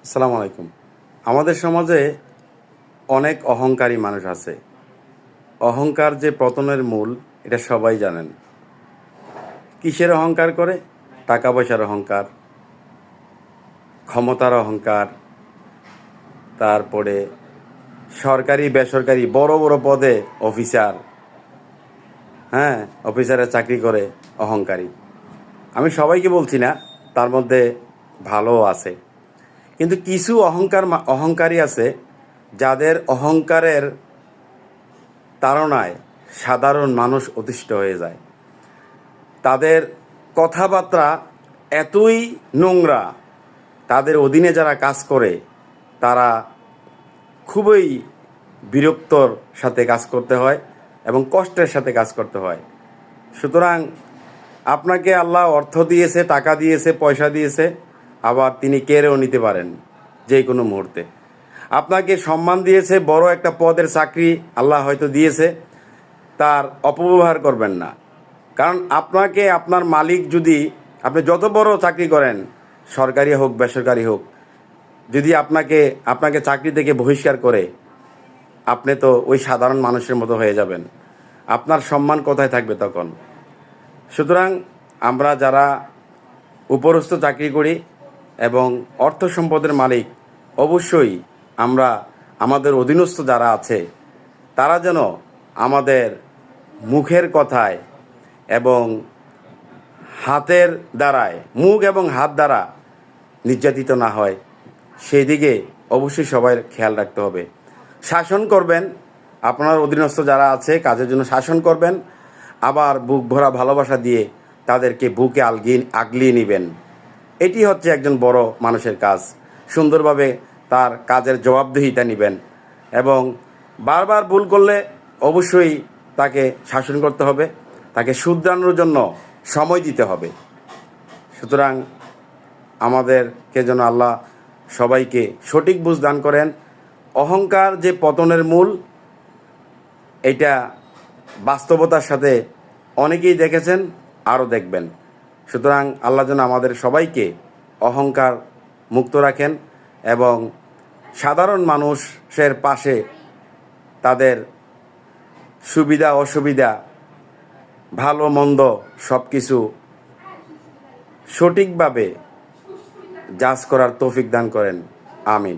আসসালামু আলাইকুম। আমাদের সমাজে অনেক অহংকারী মানুষ আছে। অহংকার যে পতনের মূল, এটা সবাই জানেন। কিসের অহংকার করে? টাকা পয়সার অহংকার, ক্ষমতার অহংকার, তারপরে সরকারি বেসরকারি বড় বড় পদে অফিসার, হ্যাঁ, অফিসারের চাকরি করে অহংকারী। আমি সবাইকে বলছি না, তার মধ্যে ভালো আছে। কিন্তু কিছু অহংকারী আছে যাদের অহংকারের তাড়নায় সাধারণ মানুষ অতিষ্ঠ হয়ে যায়। তাদের কথাবার্তা এতই নোংরা, তাদের অধীনে যারা কাজ করে তারা খুবই বিরক্তর সাথে কাজ করতে হয় এবং কষ্টের সাথে কাজ করতে হয়। সুতরাং আপনাকে আল্লাহ অর্থ দিয়েছে, টাকা দিয়েছে, পয়সা দিয়েছে, আবার তিনি কেড়েও নিতে পারেন যে কোনো মুহূর্তে। আপনাকে সম্মান দিয়েছে, বড় একটা পদের চাকরি আল্লাহ হয়তো দিয়েছে, তার অপব্যবহার করবেন না। কারণ আপনাকে আপনার মালিক যদি, আপনি যত বড় চাকরি করেন, সরকারি হোক বেসরকারি হোক, যদি আপনাকে চাকরি থেকে বহিষ্কার করে, আপনি তো ওই সাধারণ মানুষের মতো হয়ে যাবেন। আপনার সম্মান কোথায় থাকবে তখন? সুতরাং আমরা যারা উপরস্থ চাকরি করি এবং অর্থ সম্পদের মালিক, অবশ্যই আমরা আমাদের অধীনস্থ যারা আছে তারা যেন আমাদের মুখের কথায় এবং হাতের দ্বারায়, মুখ এবং হাত দ্বারা নির্যাতিত না হয়, সেই দিকে অবশ্যই সবাই খেয়াল রাখতে হবে। শাসন করবেন, আপনার অধীনস্থ যারা আছে কাজের জন্য শাসন করবেন, আবার বুক ভরা ভালোবাসা দিয়ে তাদেরকে বুকে আগলিয়ে নেবেন। এটি হচ্ছে একজন বড় মানুষের কাজ। সুন্দরভাবে তার কাজের জবাবদিহিতা নেবেন এবং বারবার ভুল করলে অবশ্যই তাকে শাসন করতে হবে, তাকে শুধরানোর জন্য সময় দিতে হবে। সুতরাং আমাদেরকে যেন আল্লাহ সবাইকে সঠিক বুঝ দান করেন। অহংকার যে পতনের মূল, এটা বাস্তবতার সাথে অনেকেই দেখেছেন, আরও দেখবেন। সুতরাং আল্লাহ যেন আমাদের সবাইকে অহংকার মুক্ত রাখেন এবং সাধারণ মানুষের পাশে তাদের সুবিধা অসুবিধা, ভালো মন্দ সব কিছু সঠিকভাবে জাজ করার তৌফিক দান করেন। আমিন।